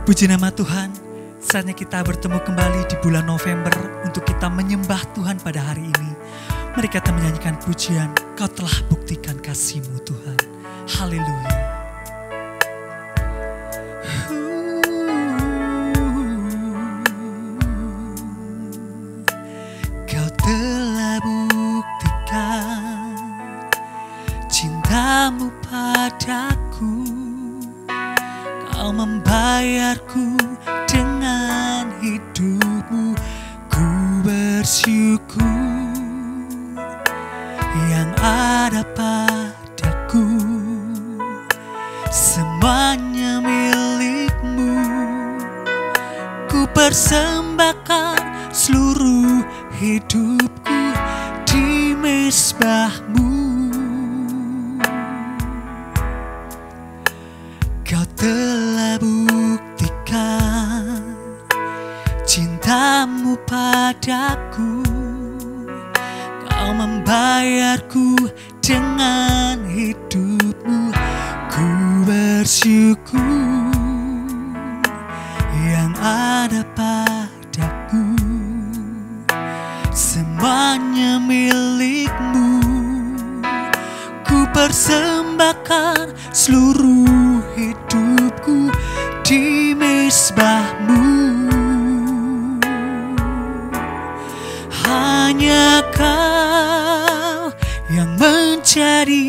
Puji nama Tuhan, saatnya kita bertemu kembali di bulan November untuk kita menyembah Tuhan pada hari ini. Mari kita menyanyikan pujian, Kau telah buktikan kasih-Mu Tuhan. Haleluya. Kau telah buktikan cinta-Mu padaku. Kau membayarku dengan hidup-Mu. Ku bersyukur yang ada padaku, semuanya milik-Mu. Ku persembahkan seluruh hidupku di mezbah-Mu. Kau telah buktikan cinta-Mu padaku. Kau membayarku dengan hidup-Mu. Ku bersyukur yang ada padaku, semuanya milik-Mu. Ku persembahkan seluruh hidupku di mezbah-Mu. Hanya Kau yang mencari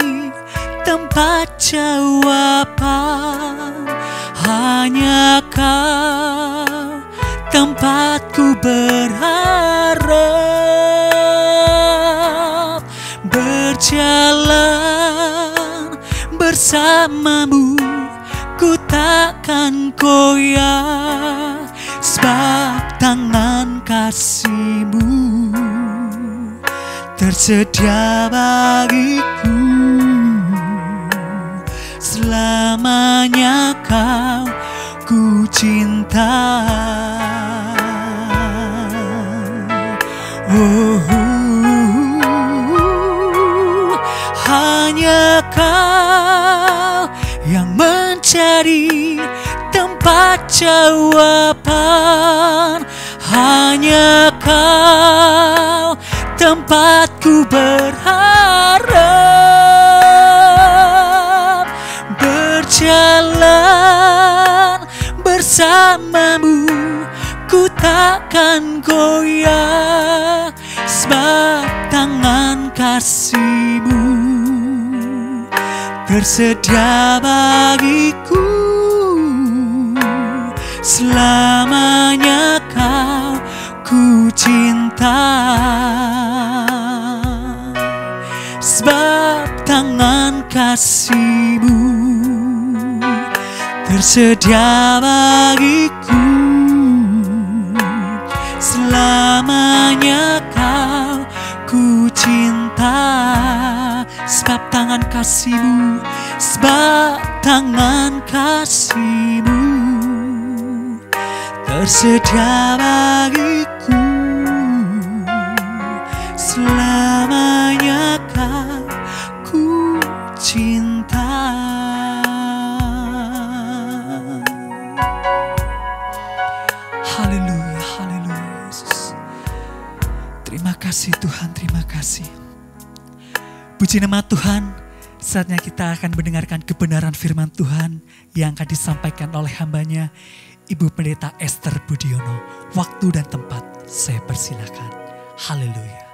tempat jawaban. Hanya Kau tempatku berharap. Berjalan bersama-Mu, ku takkan goyah, sebab tangan kasih-Mu tersedia bagiku. Selamanya Kau ku cinta. Hanya Kau yang mencari tempat jawaban. Hanya Kau tempatku berharap. Berjalan bersama-Mu, ku takkan goyah, sebab tangan kasih-Mu tersedia bagiku. Selamanya Kau ku cinta, sebab tangan kasih-Mu tersedia bagiku. Selamanya Kau ku cinta, sebab tangan kasih-Mu, sebab tangan kasih-Mu tersedia bagiku. Selamanya Kau ku cinta. Haleluya, haleluya Yesus. Terima kasih Tuhan, terima kasih. Puji nama Tuhan, saatnya kita akan mendengarkan kebenaran firman Tuhan yang akan disampaikan oleh hambanya Ibu Pendeta Esther Budiono. Waktu dan tempat saya persilakan. Haleluya.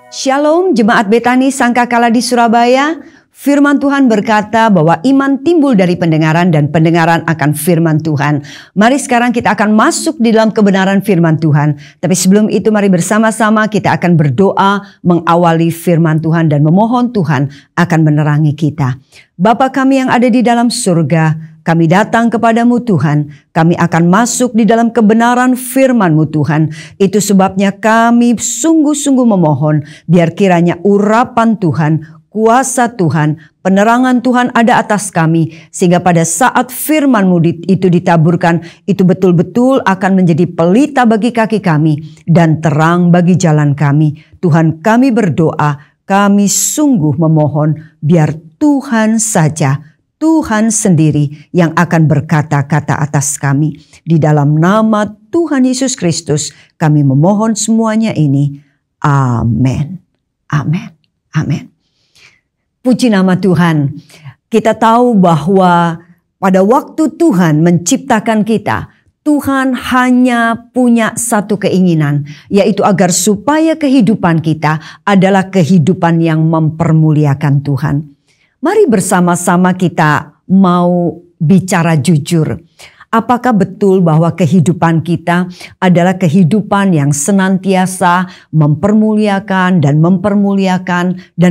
Shalom Jemaat Betani Sangkakala di Surabaya. Firman Tuhan berkata bahwa iman timbul dari pendengaran dan pendengaran akan firman Tuhan. Mari sekarang kita akan masuk di dalam kebenaran firman Tuhan. Tapi sebelum itu mari bersama-sama kita akan berdoa mengawali firman Tuhan dan memohon Tuhan akan menerangi kita. Bapa kami yang ada di dalam surga, kami datang kepadamu Tuhan, kami akan masuk di dalam kebenaran firman-Mu Tuhan. Itu sebabnya kami sungguh-sungguh memohon, biar kiranya urapan Tuhan, kuasa Tuhan, penerangan Tuhan ada atas kami. Sehingga pada saat firman-Mu itu ditaburkan, itu betul-betul akan menjadi pelita bagi kaki kami dan terang bagi jalan kami. Tuhan kami berdoa, kami sungguh memohon, biar Tuhan saja Tuhan sendiri yang akan berkata-kata atas kami. Di dalam nama Tuhan Yesus Kristus kami memohon semuanya ini. Amin. Amin. Amin. Puji nama Tuhan. Kita tahu bahwa pada waktu Tuhan menciptakan kita, Tuhan hanya punya satu keinginan, yaitu agar supaya kehidupan kita adalah kehidupan yang mempermuliakan Tuhan. Mari bersama-sama kita mau bicara jujur. Apakah betul bahwa kehidupan kita adalah kehidupan yang senantiasa mempermuliakan dan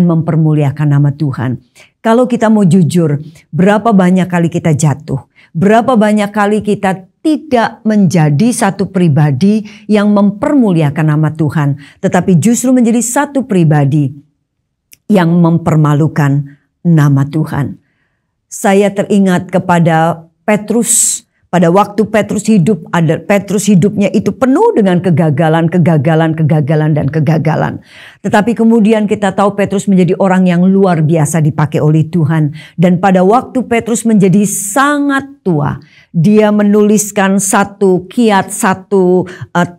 mempermuliakan nama Tuhan? Kalau kita mau jujur, berapa banyak kali kita jatuh? Berapa banyak kali kita tidak menjadi satu pribadi yang mempermuliakan nama Tuhan, tetapi justru menjadi satu pribadi yang mempermalukan nama Tuhan. Saya teringat kepada Petrus. Pada waktu Petrus hidupnya itu penuh dengan kegagalan. Tetapi kemudian kita tahu Petrus menjadi orang yang luar biasa dipakai oleh Tuhan. Dan pada waktu Petrus menjadi sangat tua, dia menuliskan satu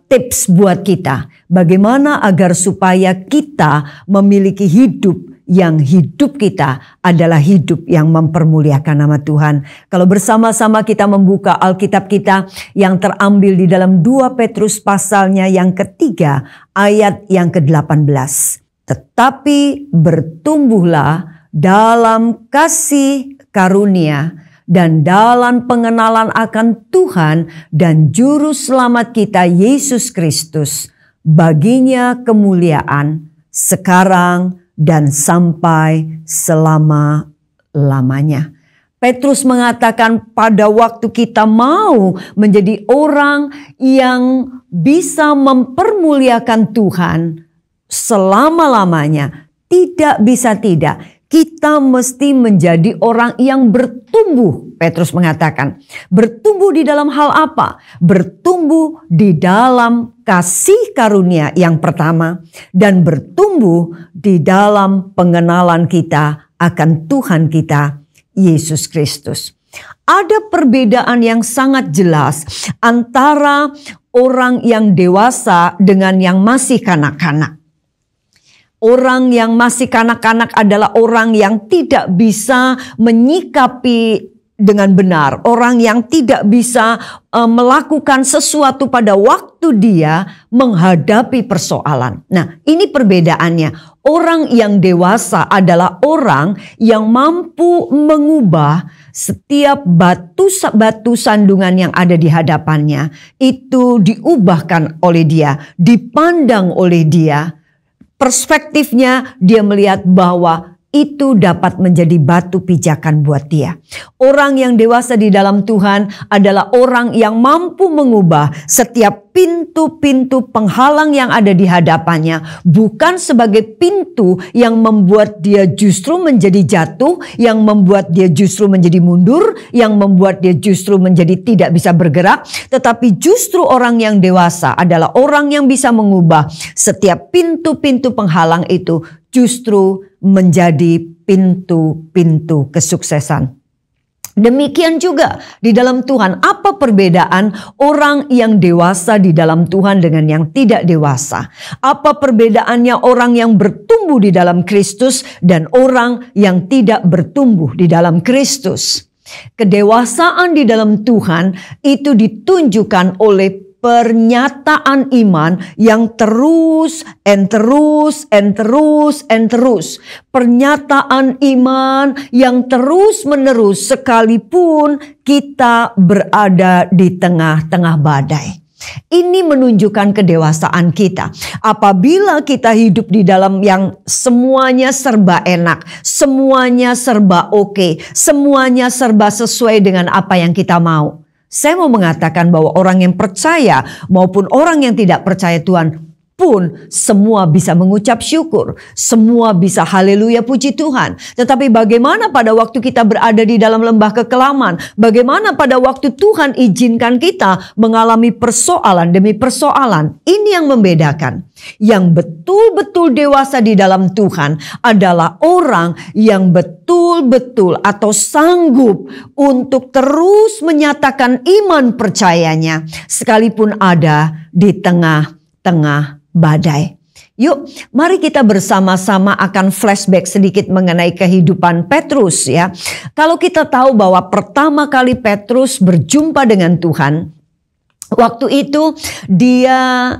tips buat kita. Bagaimana agar supaya kita memiliki hidup yang hidup kita adalah hidup yang mempermuliakan nama Tuhan. Kalau bersama-sama kita membuka Alkitab kita yang terambil di dalam 2 Petrus pasalnya yang ketiga ayat yang ke-18. Tetapi bertumbuhlah dalam kasih karunia dan dalam pengenalan akan Tuhan dan Juru Selamat kita Yesus Kristus. Baginya kemuliaan sekarang dan sampai selama-lamanya. Petrus mengatakan pada waktu kita mau menjadi orang yang bisa mempermuliakan Tuhan selama-lamanya, tidak bisa tidak. Kita mesti menjadi orang yang bertumbuh. Petrus mengatakan, bertumbuh di dalam hal apa? Bertumbuh di dalam kasih karunia yang pertama, dan bertumbuh di dalam pengenalan kita akan Tuhan kita, Yesus Kristus. Ada perbedaan yang sangat jelas antara orang yang dewasa dengan yang masih kanak-kanak. Orang yang masih kanak-kanak adalah orang yang tidak bisa menyikapi dengan benar. Orang yang tidak bisa melakukan sesuatu pada waktu dia menghadapi persoalan. Nah, ini perbedaannya. Orang yang dewasa adalah orang yang mampu mengubah setiap batu sandungan yang ada di hadapannya. Itu diubahkan oleh dia, dipandang oleh dia. Perspektifnya dia melihat bahwa itu dapat menjadi batu pijakan buat dia. Orang yang dewasa di dalam Tuhan adalah orang yang mampu mengubah setiap pintu-pintu penghalang yang ada di hadapannya. Bukan sebagai pintu yang membuat dia justru menjadi jatuh, yang membuat dia justru menjadi mundur, yang membuat dia justru menjadi tidak bisa bergerak. Tetapi justru orang yang dewasa adalah orang yang bisa mengubah setiap pintu-pintu penghalang itu justru menjadi pintu-pintu kesuksesan. Demikian juga di dalam Tuhan. Apa perbedaan orang yang dewasa di dalam Tuhan dengan yang tidak dewasa? Apa perbedaannya orang yang bertumbuh di dalam Kristus dan orang yang tidak bertumbuh di dalam Kristus? Kedewasaan di dalam Tuhan itu ditunjukkan oleh pernyataan iman yang terus. Pernyataan iman yang terus menerus sekalipun kita berada di tengah-tengah badai. Ini menunjukkan kedewasaan kita. Apabila kita hidup di dalam yang semuanya serba enak, semuanya serba oke, semuanya serba sesuai dengan apa yang kita mau. Saya mau mengatakan bahwa orang yang percaya maupun orang yang tidak percaya Tuhan pun semua bisa mengucap syukur, semua bisa haleluya puji Tuhan. Tetapi bagaimana pada waktu kita berada di dalam lembah kekelaman? Bagaimana pada waktu Tuhan izinkan kita mengalami persoalan demi persoalan? Ini yang membedakan. Yang betul-betul dewasa di dalam Tuhan adalah orang yang betul-betul atau sanggup untuk terus menyatakan iman percayanya sekalipun ada di tengah-tengah badai. Yuk, mari kita bersama-sama akan flashback sedikit mengenai kehidupan Petrus ya. Kalau kita tahu bahwa pertama kali Petrus berjumpa dengan Tuhan, waktu itu dia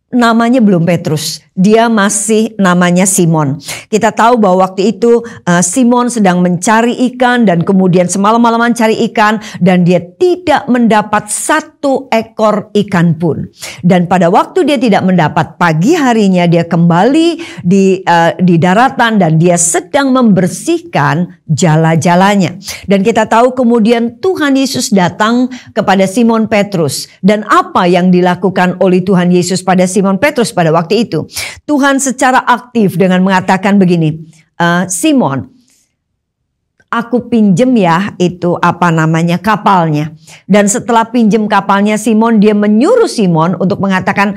namanya belum Petrus, dia masih namanya Simon. Kita tahu bahwa waktu itu Simon sedang mencari ikan dan kemudian semalam-malaman cari ikan dan dia tidak mendapat satu ekor ikan pun. Dan pada waktu dia tidak mendapat, pagi harinya dia kembali di daratan dan dia sedang membersihkan jala-jalanya. Dan kita tahu kemudian Tuhan Yesus datang kepada Simon Petrus. Dan apa yang dilakukan oleh Tuhan Yesus pada Simon Petrus pada waktu itu? Tuhan secara aktif dengan mengatakan begini, Simon, aku pinjem ya itu kapalnya. Dan setelah pinjem kapalnya Simon, dia menyuruh Simon untuk mengatakan,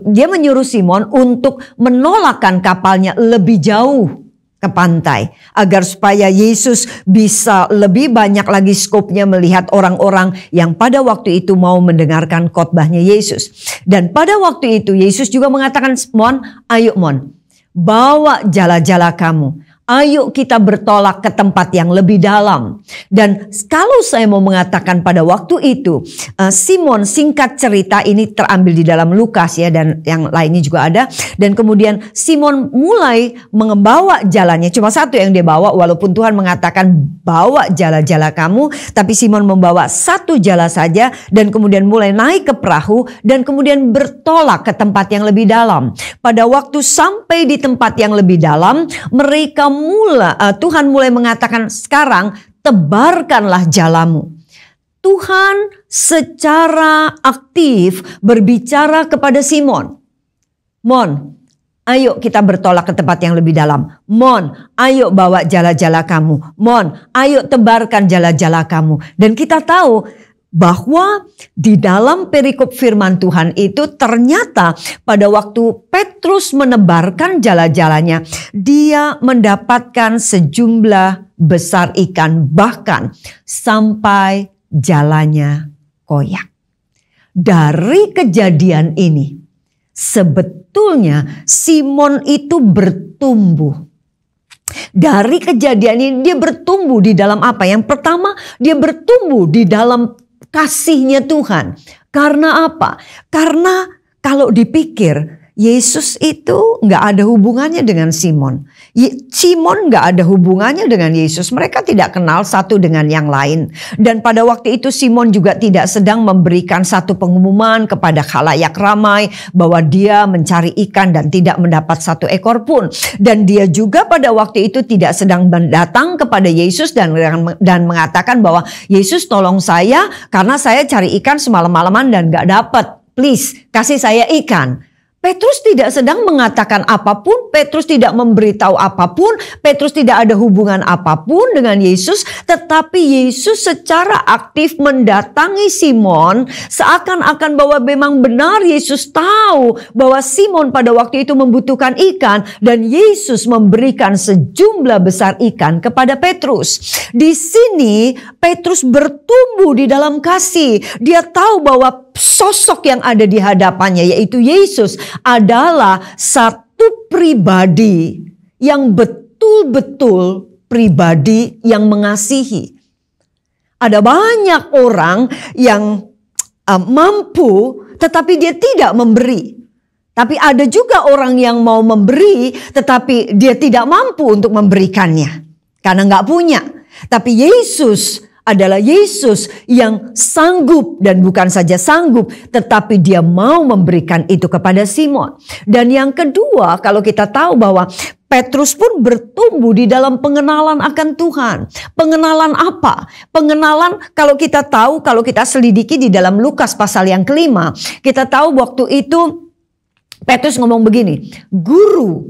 dia menyuruh Simon untuk menolakkan kapalnya lebih jauh ke pantai, agar supaya Yesus bisa lebih banyak lagi skopnya melihat orang-orang yang pada waktu itu mau mendengarkan khotbahnya Yesus. Dan pada waktu itu Yesus juga mengatakan, Mon, ayo Mon, bawa jala-jala kamu. Ayo kita bertolak ke tempat yang lebih dalam. Dan kalau saya mau mengatakan pada waktu itu, Simon, singkat cerita ini terambil di dalam Lukas ya, dan yang lainnya juga ada. Dan kemudian Simon mulai membawa jalannya. Cuma satu yang dia bawa, walaupun Tuhan mengatakan bawa jala-jala kamu. Tapi Simon membawa satu jala saja dan kemudian mulai naik ke perahu dan kemudian bertolak ke tempat yang lebih dalam. Pada waktu sampai di tempat yang lebih dalam, mereka Tuhan mulai mengatakan, sekarang tebarkanlah jalamu. Tuhan secara aktif berbicara kepada Simon. Mon, ayo kita bertolak ke tempat yang lebih dalam. Mon, ayo bawa jala-jala kamu. Mon, ayo tebarkan jala-jala kamu. Dan kita tahu bahwa di dalam perikop firman Tuhan itu ternyata pada waktu Petrus menebarkan jala-jalanya, dia mendapatkan sejumlah besar ikan, bahkan sampai jalannya koyak. Dari kejadian ini, sebetulnya Simon itu bertumbuh. Dari kejadian ini dia bertumbuh di dalam apa? Yang pertama, dia bertumbuh di dalam kasihnya Tuhan. Karena apa? Karena kalau dipikir Yesus itu nggak ada hubungannya dengan Simon. Simon nggak ada hubungannya dengan Yesus. Mereka tidak kenal satu dengan yang lain. Dan pada waktu itu Simon juga tidak sedang memberikan satu pengumuman kepada khalayak ramai bahwa dia mencari ikan dan tidak mendapat satu ekor pun. Dan dia juga pada waktu itu tidak sedang datang kepada Yesus dan mengatakan bahwa Yesus tolong saya karena saya cari ikan semalam-malaman dan nggak dapat. Please kasih saya ikan. Petrus tidak sedang mengatakan apapun, Petrus tidak memberitahu apapun, Petrus tidak ada hubungan apapun dengan Yesus, tetapi Yesus secara aktif mendatangi Simon seakan-akan bahwa memang benar Yesus tahu bahwa Simon pada waktu itu membutuhkan ikan dan Yesus memberikan sejumlah besar ikan kepada Petrus. Di sini Petrus bertumbuh di dalam kasih. Dia tahu bahwa sosok yang ada di hadapannya yaitu Yesus adalah satu pribadi yang betul-betul pribadi yang mengasihi. Ada banyak orang yang mampu tetapi dia tidak memberi. Tapi ada juga orang yang mau memberi tetapi dia tidak mampu untuk memberikannya karena nggak punya. Tapi Yesus adalah Yesus yang sanggup dan bukan saja sanggup tetapi dia mau memberikan itu kepada Simon. Dan yang kedua, kalau kita tahu bahwa Petrus pun bertumbuh di dalam pengenalan akan Tuhan. Pengenalan apa? Pengenalan kalau kita tahu, kalau kita selidiki di dalam Lukas pasal yang kelima, kita tahu waktu itu Petrus ngomong begini, "Guru,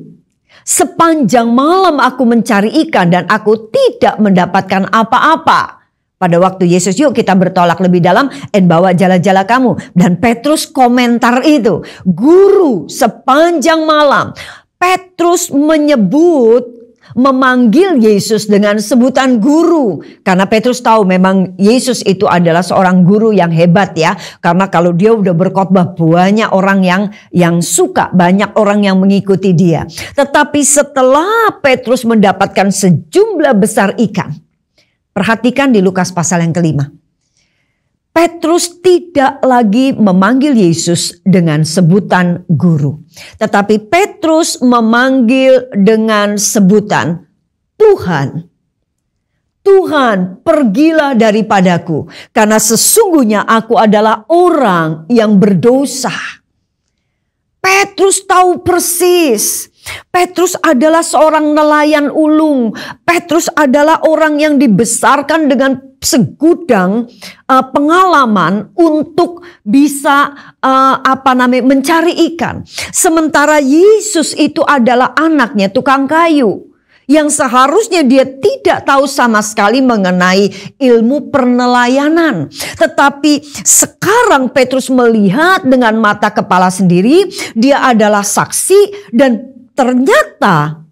sepanjang malam aku mencari ikan dan aku tidak mendapatkan apa-apa." Pada waktu Yesus, "Yuk kita bertolak lebih dalam dan bawa jala-jala kamu." Dan Petrus komentar itu, "Guru, sepanjang malam." Petrus memanggil Yesus dengan sebutan guru. Karena Petrus tahu memang Yesus itu adalah seorang guru yang hebat ya. Karena kalau dia udah berkhotbah, banyak orang yang suka, banyak orang yang mengikuti dia. Tetapi setelah Petrus mendapatkan sejumlah besar ikan, perhatikan di Lukas pasal yang kelima. Petrus tidak lagi memanggil Yesus dengan sebutan guru. Tetapi Petrus memanggil dengan sebutan Tuhan. "Tuhan, pergilah daripadaku, karena sesungguhnya aku adalah orang yang berdosa." Petrus tahu persis. Petrus adalah seorang nelayan ulung. Petrus adalah orang yang dibesarkan dengan segudang pengalaman untuk bisa mencari ikan. Sementara Yesus itu adalah anaknya tukang kayu, yang seharusnya dia tidak tahu sama sekali mengenai ilmu pernelayanan. Tetapi sekarang Petrus melihat dengan mata kepala sendiri, dia adalah saksi, dan ternyata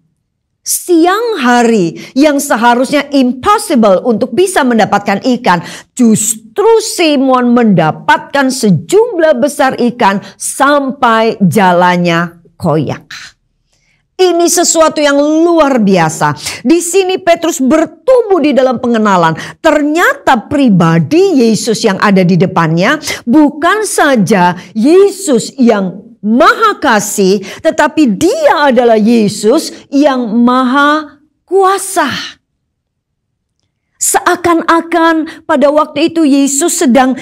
siang hari yang seharusnya impossible untuk bisa mendapatkan ikan, justru Simon mendapatkan sejumlah besar ikan sampai jalannya koyak. Ini sesuatu yang luar biasa. Di sini Petrus bertumbuh di dalam pengenalan. Ternyata pribadi Yesus yang ada di depannya bukan saja Yesus yang Maha Kasih, tetapi dia adalah Yesus yang Maha Kuasa. Seakan-akan pada waktu itu Yesus sedang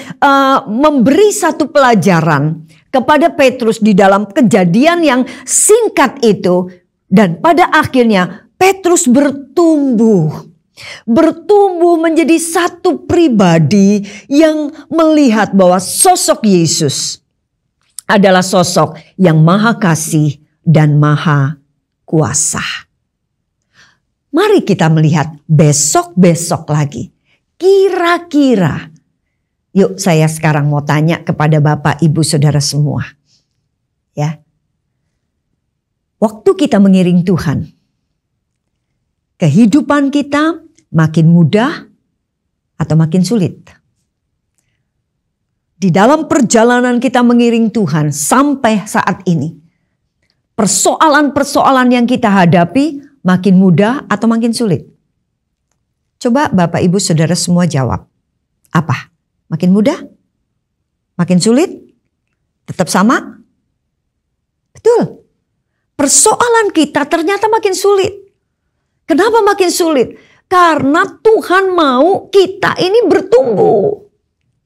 memberi satu pelajaran kepada Petrus di dalam kejadian yang singkat itu. Dan pada akhirnya Petrus bertumbuh menjadi satu pribadi yang melihat bahwa sosok Yesus adalah sosok yang Maha Kasih dan Maha Kuasa. Mari kita melihat besok-besok lagi. Kira-kira, yuk saya sekarang mau tanya kepada Bapak, Ibu, Saudara semua. Ya. Waktu kita mengiring Tuhan, kehidupan kita makin mudah atau makin sulit? Di dalam perjalanan kita mengiring Tuhan sampai saat ini, persoalan-persoalan yang kita hadapi makin mudah atau makin sulit? Coba Bapak, Ibu, Saudara semua jawab. Apa? Makin mudah? Makin sulit? Tetap sama? Betul. Persoalan kita ternyata makin sulit. Kenapa makin sulit? Karena Tuhan mau kita ini bertumbuh.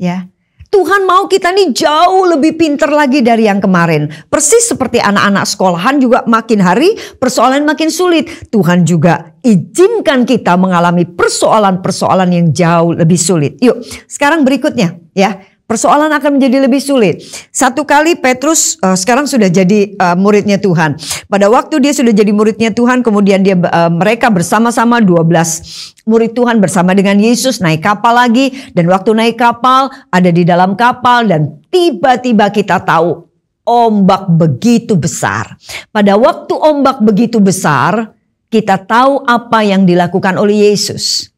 Ya. Tuhan mau kita nih jauh lebih pintar lagi dari yang kemarin. Persis seperti anak-anak sekolahan juga makin hari persoalan makin sulit. Tuhan juga izinkan kita mengalami persoalan-persoalan yang jauh lebih sulit. Yuk, sekarang berikutnya ya. Persoalan akan menjadi lebih sulit. Satu kali Petrus sekarang sudah jadi muridnya Tuhan. Pada waktu dia sudah jadi muridnya Tuhan, kemudian mereka bersama-sama 12 murid Tuhan bersama dengan Yesus naik kapal lagi. Dan waktu naik kapal ada di dalam kapal dan tiba-tiba kita tahu ombak begitu besar. Pada waktu ombak begitu besar, kita tahu apa yang dilakukan oleh Yesus.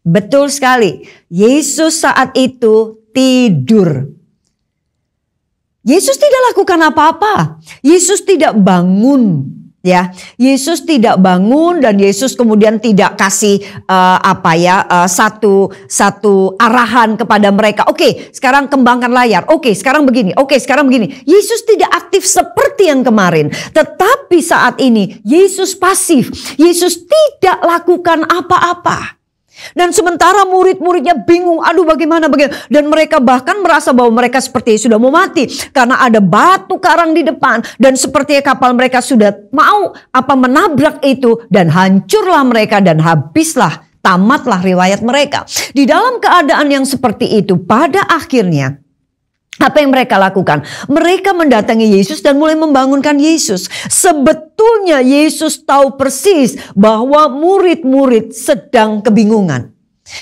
Betul sekali, Yesus saat itu tidur. Yesus tidak lakukan apa-apa. Yesus tidak bangun, ya. Yesus tidak bangun dan Yesus kemudian tidak kasih satu arahan kepada mereka. Oke, sekarang kembangkan layar. Oke, sekarang begini. Oke, sekarang begini. Yesus tidak aktif seperti yang kemarin. Tetapi saat ini Yesus pasif. Yesus tidak lakukan apa-apa. Dan sementara murid-muridnya bingung, aduh bagaimana. Dan mereka bahkan merasa bahwa mereka seperti sudah mau mati. Karena ada batu karang di depan. Dan seperti kapal mereka sudah mau menabrak itu. Dan hancurlah mereka dan habislah, tamatlah riwayat mereka. Di dalam keadaan yang seperti itu, pada akhirnya Apa yang mereka lakukan? Mereka mendatangi Yesus dan mulai membangunkan Yesus. Sebetulnya Yesus tahu persis bahwa murid-murid sedang kebingungan.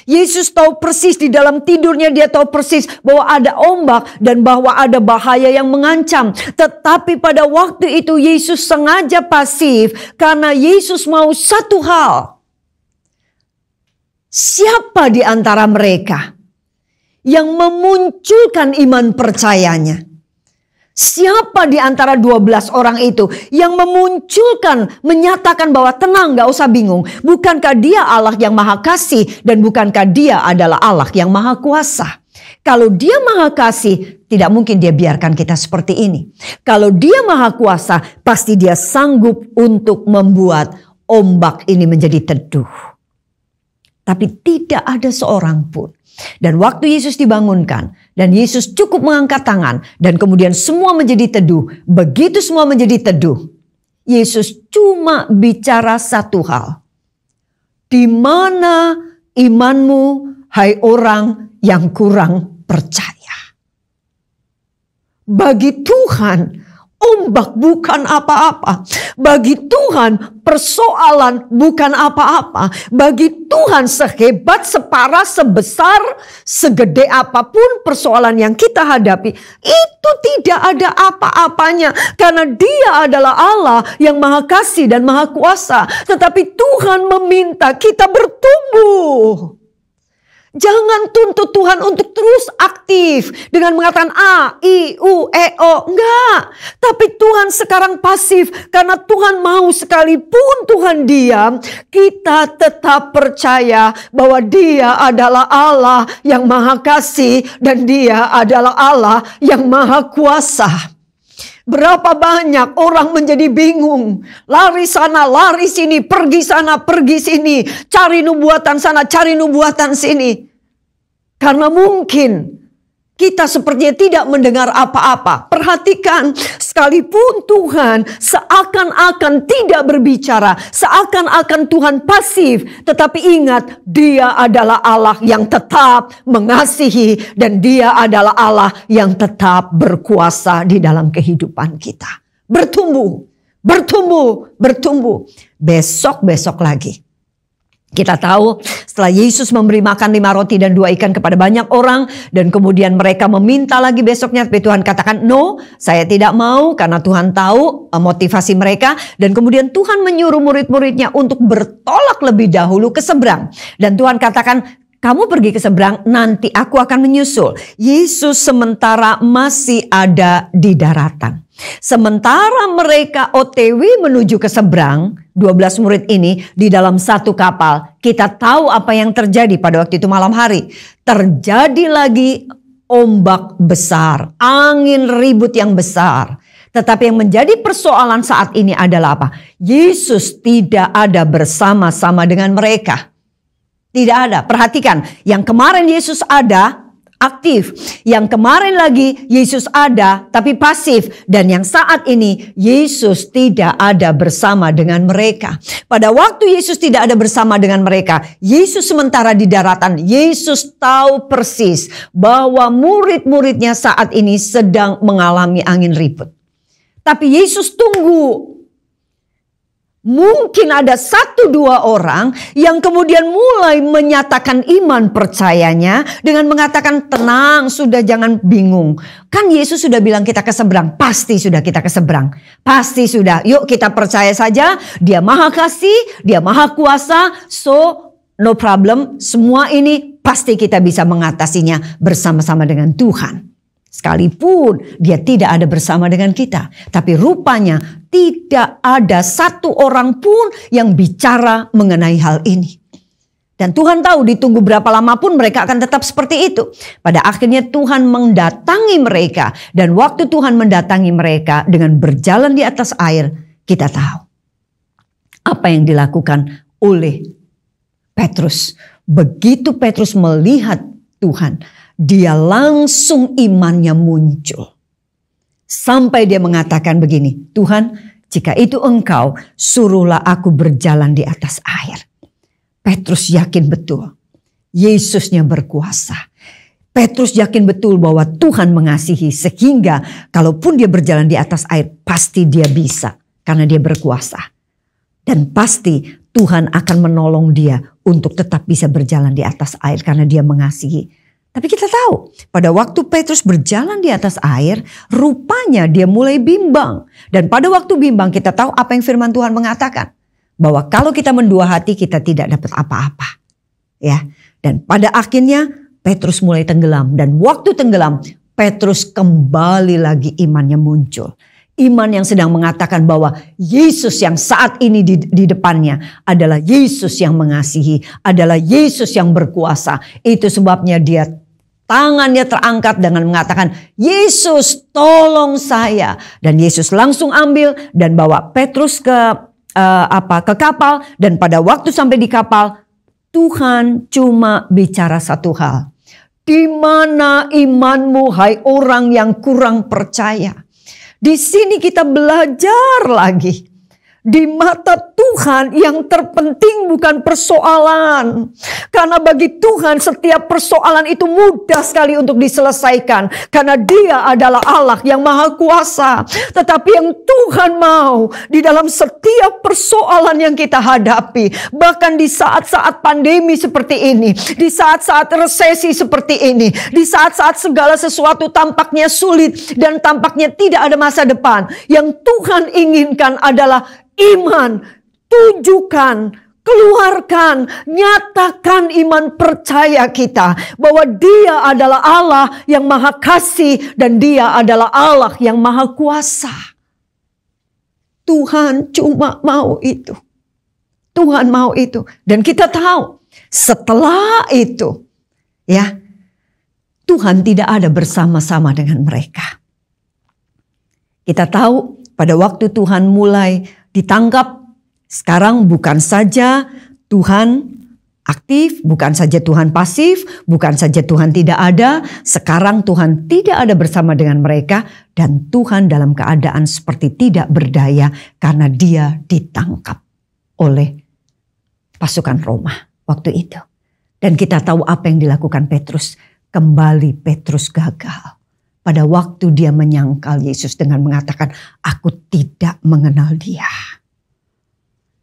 Yesus tahu persis di dalam tidurnya, dia tahu persis bahwa ada ombak dan bahwa ada bahaya yang mengancam. Tetapi pada waktu itu Yesus sengaja pasif karena Yesus mau satu hal. Siapa di antara mereka yang memunculkan iman percayanya? Siapa di antara 12 orang itu yang memunculkan, menyatakan bahwa tenang, gak usah bingung. Bukankah dia Allah yang maha kasih dan bukankah dia adalah Allah yang maha kuasa? Kalau dia maha kasih, tidak mungkin dia biarkan kita seperti ini. Kalau dia maha kuasa, pasti dia sanggup untuk membuat ombak ini menjadi teduh. Tapi tidak ada seorang pun. Dan waktu Yesus dibangunkan dan Yesus cukup mengangkat tangan dan kemudian semua menjadi teduh. Begitu semua menjadi teduh, Yesus cuma bicara satu hal. Di mana imanmu, hai orang yang kurang percaya? Bagi Tuhan, ombak bukan apa-apa. Bagi Tuhan, persoalan bukan apa-apa. Bagi Tuhan, sehebat, separah, sebesar, segede apapun persoalan yang kita hadapi, itu tidak ada apa-apanya. Karena dia adalah Allah yang maha kasih dan maha kuasa. Tetapi Tuhan meminta kita bertumbuh. Jangan tuntut Tuhan untuk terus aktif dengan mengatakan A, I, U, E, O. Enggak. Tapi Tuhan sekarang pasif karena Tuhan mau sekalipun Tuhan diam, kita tetap percaya bahwa dia adalah Allah yang maha kasih dan dia adalah Allah yang maha kuasa. Berapa banyak orang menjadi bingung. Lari sana, lari sini, pergi sana, pergi sini. Cari nubuatan sana, cari nubuatan sini. Karena mungkin kita sepertinya tidak mendengar apa-apa. Perhatikan, sekalipun Tuhan seakan-akan tidak berbicara. Seakan-akan Tuhan pasif. Tetapi ingat, dia adalah Allah yang tetap mengasihi. Dan dia adalah Allah yang tetap berkuasa di dalam kehidupan kita. Bertumbuh, bertumbuh, bertumbuh. Besok-besok lagi. Kita tahu setelah Yesus memberi makan 5 roti dan 2 ikan kepada banyak orang. Dan kemudian mereka meminta lagi besoknya. Tapi Tuhan katakan no, saya tidak mau. Karena Tuhan tahu motivasi mereka. Dan kemudian Tuhan menyuruh murid-muridnya untuk bertolak lebih dahulu ke seberang. Dan Tuhan katakan, kamu pergi ke seberang, nanti aku akan menyusul. Yesus sementara masih ada di daratan. Sementara mereka OTW menuju ke seberang, 12 murid ini di dalam satu kapal. Kita tahu apa yang terjadi pada waktu itu malam hari. Terjadi lagi ombak besar, angin ribut yang besar. Tetapi yang menjadi persoalan saat ini adalah apa? Yesus tidak ada bersama-sama dengan mereka. Tidak ada. Perhatikan, yang kemarin Yesus ada, aktif. Yang kemarin lagi Yesus ada tapi pasif. Dan yang saat ini Yesus tidak ada bersama dengan mereka. Pada waktu Yesus tidak ada bersama dengan mereka, Yesus sementara di daratan. Yesus tahu persis bahwa murid-muridnya saat ini sedang mengalami angin ribut. Tapi Yesus tunggu. Mungkin ada 1-2 orang yang kemudian mulai menyatakan iman percayanya dengan mengatakan tenang, sudah jangan bingung. Kan Yesus sudah bilang kita ke seberang, pasti sudah kita ke seberang. Pasti sudah, yuk kita percaya saja dia maha kasih, dia maha kuasa, so no problem. Semua ini pasti kita bisa mengatasinya bersama-sama dengan Tuhan. Sekalipun dia tidak ada bersama dengan kita. Tapi rupanya tidak ada satu orang pun yang bicara mengenai hal ini. Dan Tuhan tahu ditunggu berapa lama pun mereka akan tetap seperti itu. Pada akhirnya Tuhan mendatangi mereka. Dan waktu Tuhan mendatangi mereka dengan berjalan di atas air, kita tahu apa yang dilakukan oleh Petrus. Begitu Petrus melihat Tuhan, dia langsung imannya muncul. Sampai dia mengatakan begini, Tuhan, jika itu engkau, suruhlah aku berjalan di atas air. Petrus yakin betul, Yesusnya berkuasa. Petrus yakin betul bahwa Tuhan mengasihi, sehingga kalaupun dia berjalan di atas air pasti dia bisa karena dia berkuasa. Dan pasti Tuhan akan menolong dia untuk tetap bisa berjalan di atas air karena dia mengasihi. Tapi kita tahu pada waktu Petrus berjalan di atas air, rupanya dia mulai bimbang. Dan pada waktu bimbang kita tahu apa yang firman Tuhan mengatakan. Bahwa kalau kita mendua hati kita tidak dapat apa-apa. Ya. Dan pada akhirnya Petrus mulai tenggelam, dan waktu tenggelam Petrus kembali lagi imannya muncul. Iman yang sedang mengatakan bahwa Yesus yang saat ini di depannya adalah Yesus yang mengasihi, adalah Yesus yang berkuasa. Itu sebabnya dia tangannya terangkat dengan mengatakan, Yesus tolong saya. Dan Yesus langsung ambil dan bawa Petrus ke kapal, dan pada waktu sampai di kapal Tuhan cuma bicara satu hal. Di mana imanmu, hai orang yang kurang percaya? Di sini kita belajar lagi. Di mata Tuhan yang terpenting bukan persoalan. Karena bagi Tuhan setiap persoalan itu mudah sekali untuk diselesaikan. Karena Dia adalah Allah yang maha kuasa. Tetapi yang Tuhan mau di dalam setiap persoalan yang kita hadapi. Bahkan di saat-saat pandemi seperti ini. Di saat-saat resesi seperti ini. Di saat-saat segala sesuatu tampaknya sulit dan tampaknya tidak ada masa depan. Yang Tuhan inginkan adalah iman, tunjukkan, keluarkan, nyatakan iman percaya kita bahwa Dia adalah Allah yang maha kasih dan Dia adalah Allah yang maha kuasa. Tuhan cuma mau itu. Tuhan mau itu. Dan kita tahu setelah itu ya, Tuhan tidak ada bersama-sama dengan mereka. Kita tahu pada waktu Tuhan mulai ditangkap, sekarang bukan saja Tuhan aktif, bukan saja Tuhan pasif, bukan saja Tuhan tidak ada. Sekarang Tuhan tidak ada bersama dengan mereka dan Tuhan dalam keadaan seperti tidak berdaya karena Dia ditangkap oleh pasukan Roma waktu itu. Dan kita tahu apa yang dilakukan Petrus. Kembali Petrus gagal. Pada waktu dia menyangkal Yesus dengan mengatakan, aku tidak mengenal Dia.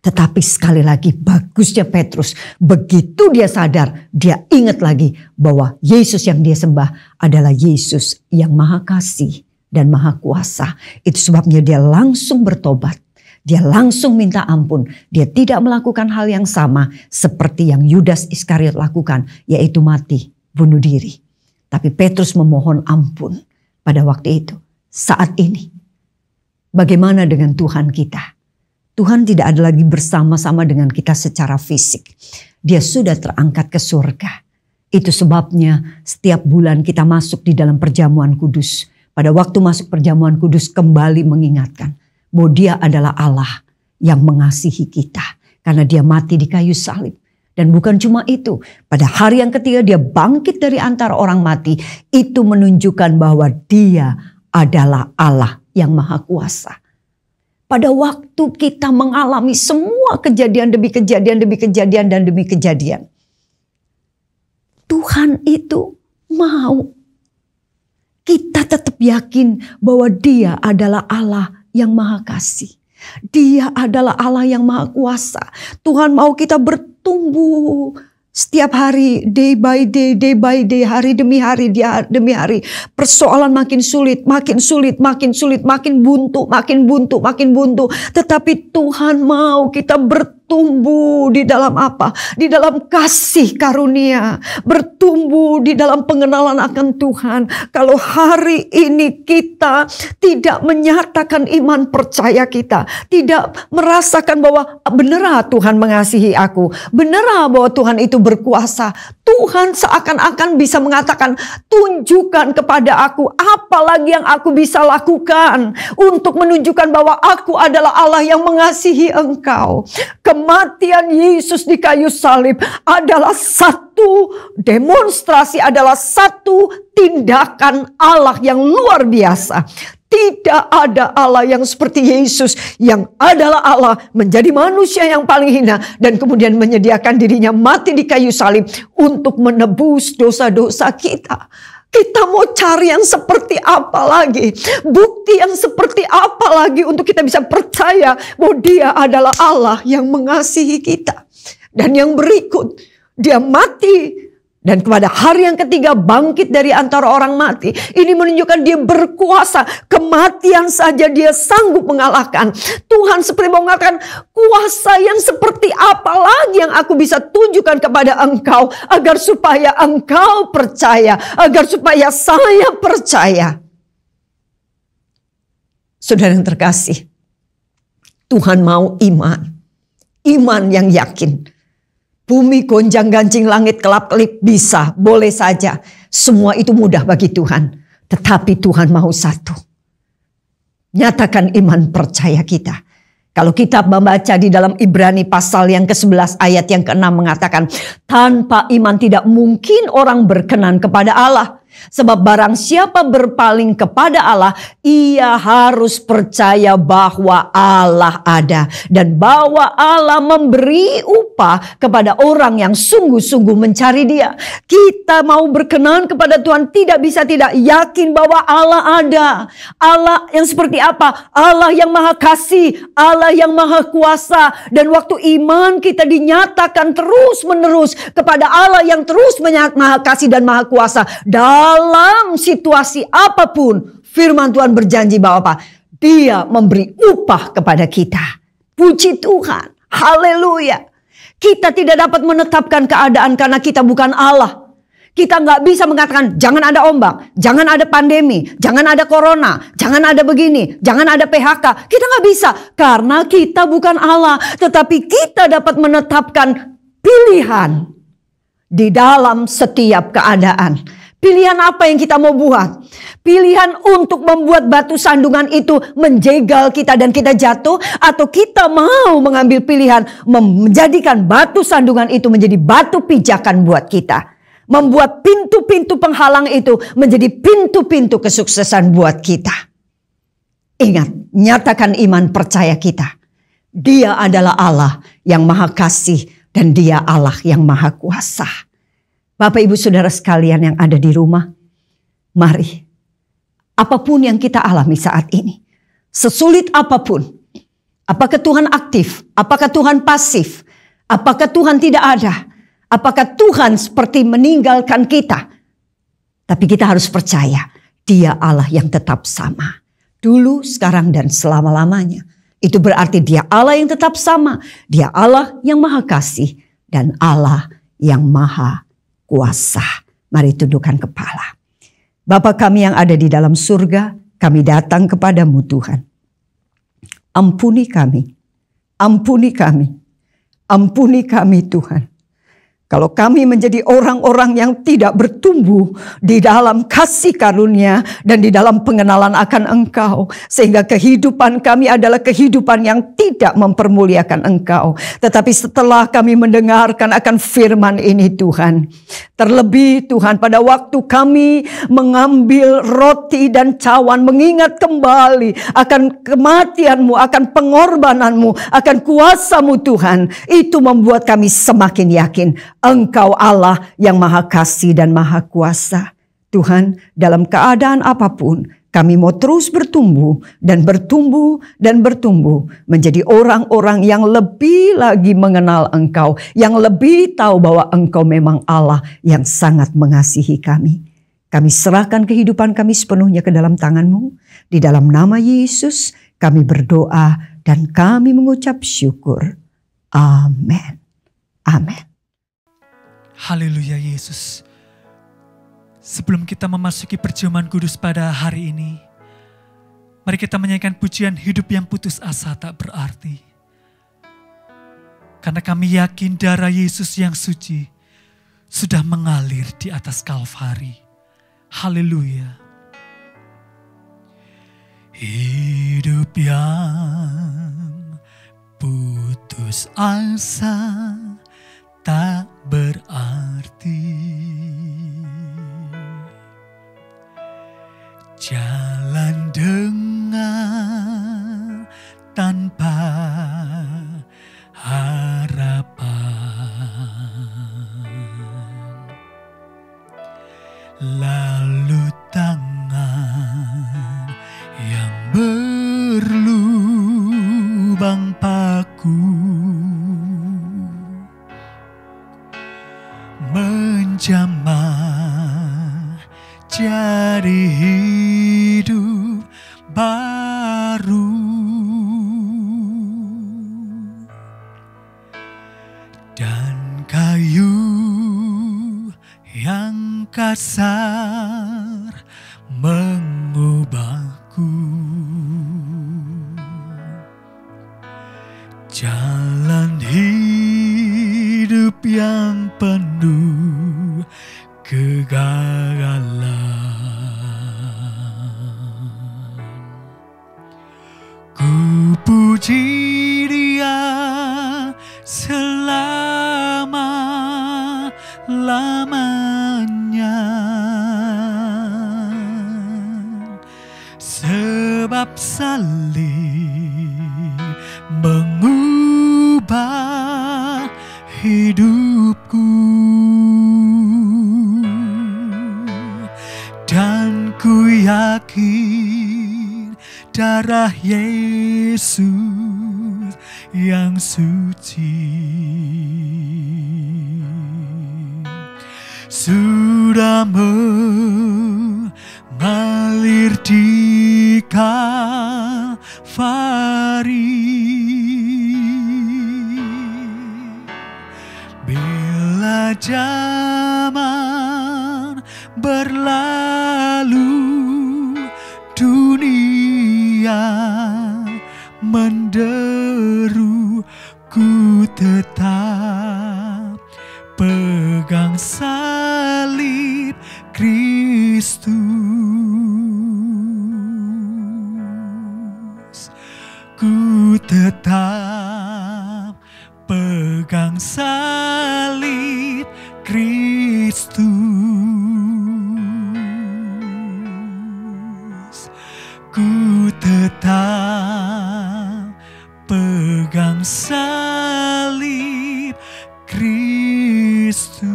Tetapi sekali lagi bagusnya Petrus, begitu dia sadar, dia ingat lagi bahwa Yesus yang dia sembah adalah Yesus yang maha kasih dan maha kuasa. Itu sebabnya dia langsung bertobat. Dia langsung minta ampun. Dia tidak melakukan hal yang sama seperti yang Yudas Iskariot lakukan, yaitu mati, bunuh diri. Tapi Petrus memohon ampun. Pada waktu itu, saat ini, bagaimana dengan Tuhan kita? Tuhan tidak ada lagi bersama-sama dengan kita secara fisik. Dia sudah terangkat ke surga. Itu sebabnya setiap bulan kita masuk di dalam perjamuan kudus. Pada waktu masuk perjamuan kudus kembali mengingatkan bahwa Dia adalah Allah yang mengasihi kita. Karena Dia mati di kayu salib. Dan bukan cuma itu, pada hari yang ketiga Dia bangkit dari antara orang mati. Itu menunjukkan bahwa Dia adalah Allah yang maha kuasa. Pada waktu kita mengalami semua kejadian demi kejadian demi kejadian dan demi kejadian, Tuhan itu mau kita tetap yakin bahwa Dia adalah Allah yang maha kasih. Dia adalah Allah yang maha kuasa. Tuhan mau kita bertumbuh setiap hari, day by day, hari demi hari, dia demi hari. Persoalan makin sulit, makin sulit, makin sulit, makin buntu, makin buntu, makin buntu. Tetapi Tuhan mau kita bertumbuh di dalam apa? Di dalam kasih karunia. Bertumbuh di dalam pengenalan akan Tuhan. Kalau hari ini kita tidak menyatakan iman percaya kita. Tidak merasakan bahwa benar Tuhan mengasihi aku. Benar bahwa Tuhan itu berkuasa. Tuhan seakan-akan bisa mengatakan, tunjukkan kepada aku apa lagi yang aku bisa lakukan. Untuk menunjukkan bahwa aku adalah Allah yang mengasihi engkau. Kematian Yesus di kayu salib adalah satu demonstrasi, adalah satu tindakan Allah yang luar biasa. Tidak ada Allah yang seperti Yesus, yang adalah Allah menjadi manusia yang paling hina dan kemudian menyediakan dirinya mati di kayu salib untuk menebus dosa-dosa kita. Kita mau cari yang seperti apa lagi? Bukti yang seperti apa lagi untuk kita bisa percaya bahwa Dia adalah Allah yang mengasihi kita. Dan yang berikut, Dia mati dan pada hari yang ketiga bangkit dari antara orang mati. Ini menunjukkan Dia berkuasa. Kematian saja Dia sanggup mengalahkan. Tuhan seperti mengatakan, kuasa yang seperti apa lagi yang aku bisa tunjukkan kepada engkau, agar supaya engkau percaya, agar supaya saya percaya. Saudara yang terkasih, Tuhan mau iman. Iman yang yakin. Bumi gonjang-ganjing, langit kelap-kelip bisa, boleh saja. Semua itu mudah bagi Tuhan. Tetapi Tuhan mau satu. Nyatakan iman percaya kita. Kalau kita membaca di dalam Ibrani pasal yang ke-11 ayat yang ke-6 mengatakan, tanpa iman tidak mungkin orang berkenan kepada Allah. Sebab barang siapa berpaling kepada Allah, ia harus percaya bahwa Allah ada. Dan bahwa Allah memberi upah kepada orang yang sungguh-sungguh mencari Dia. Kita mau berkenan kepada Tuhan, tidak bisa tidak yakin bahwa Allah ada. Allah yang seperti apa? Allah yang maha kasih, Allah yang maha kuasa. Dan waktu iman kita dinyatakan terus menerus kepada Allah yang terus maha kasih dan maha kuasa. Dalam situasi apapun, firman Tuhan berjanji bahwa apa? Dia memberi upah kepada kita. Puji Tuhan. Haleluya. Kita tidak dapat menetapkan keadaan karena kita bukan Allah. Kita nggak bisa mengatakan jangan ada ombak, jangan ada pandemi, jangan ada corona, jangan ada begini, jangan ada PHK. Kita nggak bisa karena kita bukan Allah. Tetapi kita dapat menetapkan pilihan di dalam setiap keadaan. Pilihan apa yang kita mau buat? Pilihan untuk membuat batu sandungan itu menjegal kita dan kita jatuh, atau kita mau mengambil pilihan menjadikan batu sandungan itu menjadi batu pijakan buat kita. Membuat pintu-pintu penghalang itu menjadi pintu-pintu kesuksesan buat kita. Ingat, nyatakan iman percaya kita. Dia adalah Allah yang maha kasih dan Dia Allah yang maha kuasa. Bapak ibu saudara sekalian yang ada di rumah, mari apapun yang kita alami saat ini, sesulit apapun, apakah Tuhan aktif, apakah Tuhan pasif, apakah Tuhan tidak ada, apakah Tuhan seperti meninggalkan kita, tapi kita harus percaya Dia Allah yang tetap sama, dulu, sekarang dan selama-lamanya. Itu berarti Dia Allah yang tetap sama, Dia Allah yang maha kasih dan Allah yang maha kuasa. Mari tundukkan kepala. Bapa kami yang ada di dalam surga, kami datang kepadamu Tuhan. Ampuni kami, ampuni kami, ampuni kami Tuhan. Kalau kami menjadi orang-orang yang tidak bertumbuh di dalam kasih karunia dan di dalam pengenalan akan Engkau. Sehingga kehidupan kami adalah kehidupan yang tidak mempermuliakan Engkau. Tetapi setelah kami mendengarkan akan firman ini Tuhan. Terlebih Tuhan pada waktu kami mengambil roti dan cawan. Mengingat kembali akan kematian-Mu, akan pengorbanan-Mu, akan kuasa-Mu Tuhan. Itu membuat kami semakin yakin. Engkau Allah yang maha kasih dan maha kuasa. Tuhan, dalam keadaan apapun, kami mau terus bertumbuh dan bertumbuh dan bertumbuh. Menjadi orang-orang yang lebih lagi mengenal Engkau. Yang lebih tahu bahwa Engkau memang Allah yang sangat mengasihi kami. Kami serahkan kehidupan kami sepenuhnya ke dalam tangan-Mu. Di dalam nama Yesus kami berdoa dan kami mengucap syukur. Amin. Amin. Haleluya Yesus. Sebelum kita memasuki perjamuan kudus pada hari ini, mari kita menyanyikan pujian hidup yang putus asa tak berarti. Karena kami yakin darah Yesus yang suci sudah mengalir di atas Kalvari. Haleluya. Hidup yang putus asa tak berarti. Jalan dengan menjadi hidup baru. Dan kayu yang kasar mengubahku. Jalan hidup yang penuh kegagalan. Ku puji Dia selama-lamanya, sebab salib mengubah hidupku. Dan ku yakin darah Yesus yang suci sudah mengalir di Kalvari. Bila zaman berlalu, dunia menderu, ku tetap pegang salib Kristus. Ku tetap pegang salib Kristus. Ku tetap pegang salib Kristus.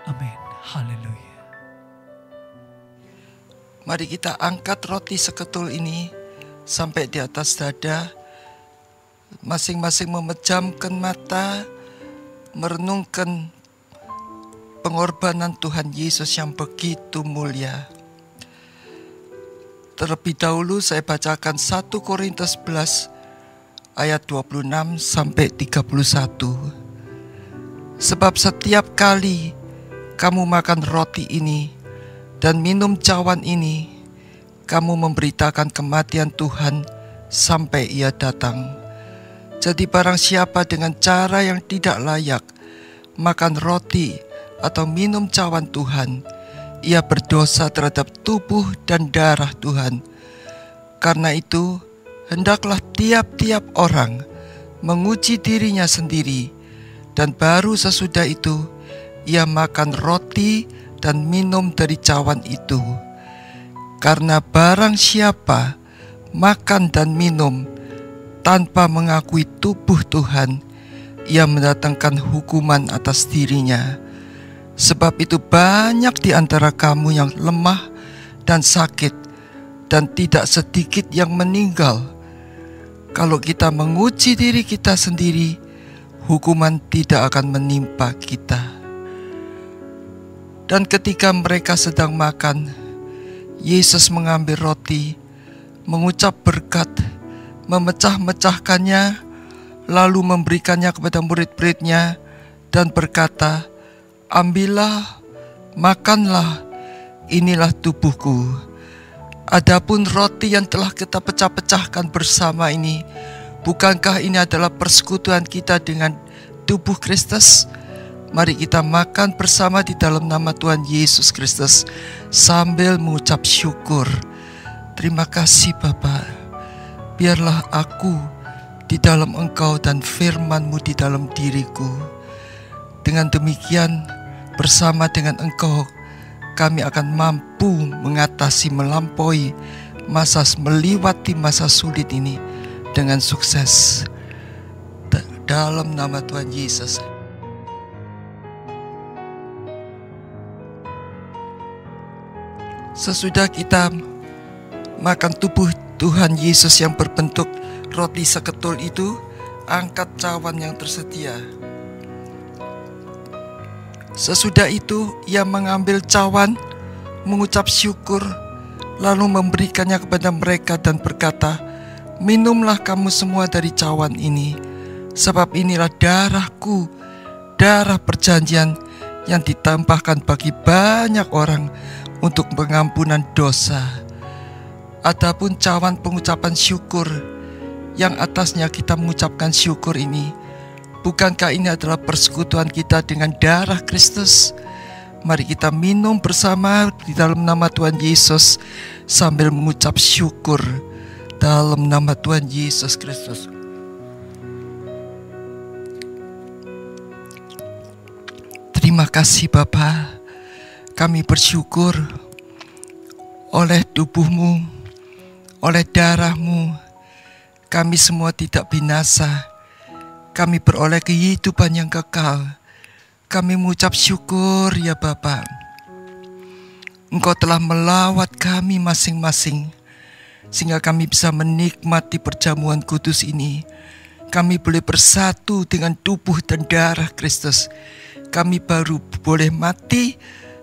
Amin. Haleluya. Mari kita angkat roti seketul ini sampai di atas dada. Masing-masing memejamkan mata, merenungkan pengorbanan Tuhan Yesus yang begitu mulia. Terlebih dahulu saya bacakan 1 Korintus 11 ayat 26 sampai 31. Sebab setiap kali kamu makan roti ini dan minum cawan ini, kamu memberitakan kematian Tuhan sampai Ia datang. Jadi barang siapa dengan cara yang tidak layak makan roti atau minum cawan Tuhan, ia berdosa terhadap tubuh dan darah Tuhan. Karena itu, hendaklah tiap-tiap orang menguji dirinya sendiri, dan baru sesudah itu ia makan roti dan minum dari cawan itu. Karena barang siapa makan dan minum tanpa mengakui tubuh Tuhan, ia mendatangkan hukuman atas dirinya. Sebab itu banyak di antara kamu yang lemah dan sakit, dan tidak sedikit yang meninggal. Kalau kita menguji diri kita sendiri, hukuman tidak akan menimpa kita. Dan ketika mereka sedang makan, Yesus mengambil roti, mengucap berkat, memecah-mecahkannya, lalu memberikannya kepada murid-muridnya dan berkata, "Ambillah, makanlah, inilah tubuhku." Adapun roti yang telah kita pecah-pecahkan bersama ini, bukankah ini adalah persekutuan kita dengan tubuh Kristus? Mari kita makan bersama di dalam nama Tuhan Yesus Kristus sambil mengucap syukur. Terima kasih Bapa. Biarlah aku di dalam Engkau dan firman-Mu di dalam diriku. Dengan demikian, bersama dengan Engkau, kami akan mampu mengatasi, melampaui melewati masa sulit ini dengan sukses. Dalam nama Tuhan Yesus. Sesudah kita makan tubuh Tuhan Yesus yang berbentuk roti seketul itu, angkat cawan yang tersedia. Sesudah itu ia mengambil cawan, mengucap syukur, lalu memberikannya kepada mereka dan berkata, "Minumlah kamu semua dari cawan ini, sebab inilah darahku, darah perjanjian yang ditambahkan bagi banyak orang untuk pengampunan dosa." Adapun cawan pengucapan syukur yang atasnya kita mengucapkan syukur ini, bukankah ini adalah persekutuan kita dengan darah Kristus? Mari kita minum bersama di dalam nama Tuhan Yesus sambil mengucap syukur dalam nama Tuhan Yesus Kristus. Terima kasih Bapa, kami bersyukur oleh tubuh-Mu, oleh darah-Mu, kami semua tidak binasa. Kami beroleh kehidupan yang kekal. Kami mengucap syukur ya Bapa. Engkau telah melawat kami masing-masing, sehingga kami bisa menikmati perjamuan kudus ini. Kami boleh bersatu dengan tubuh dan darah Kristus. Kami baru boleh mati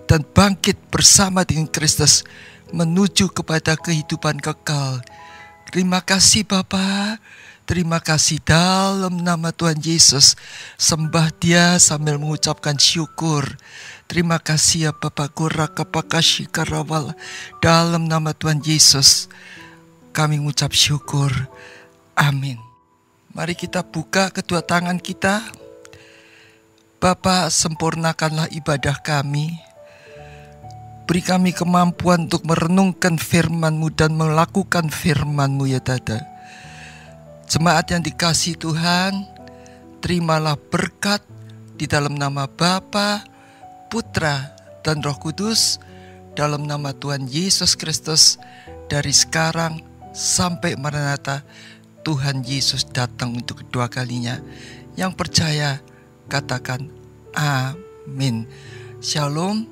dan bangkit bersama dengan Kristus, menuju kepada kehidupan kekal. Terima kasih Bapa. Terima kasih dalam nama Tuhan Yesus. Sembah Dia sambil mengucapkan syukur. Terima kasih ya Bapa Kuraka Pakashi Karawal. Dalam nama Tuhan Yesus kami mengucap syukur. Amin. Mari kita buka kedua tangan kita. Bapa, sempurnakanlah ibadah kami. Beri kami kemampuan untuk merenungkan firman-Mu dan melakukan firman-Mu ya Dada. Jemaat yang dikasihi Tuhan, terimalah berkat di dalam nama Bapa, Putra, dan Roh Kudus, dalam nama Tuhan Yesus Kristus, dari sekarang sampai Maranatha. Tuhan Yesus datang untuk kedua kalinya. Yang percaya, katakan amin. Shalom.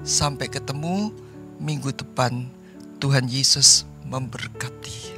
Sampai ketemu minggu depan. Tuhan Yesus memberkati.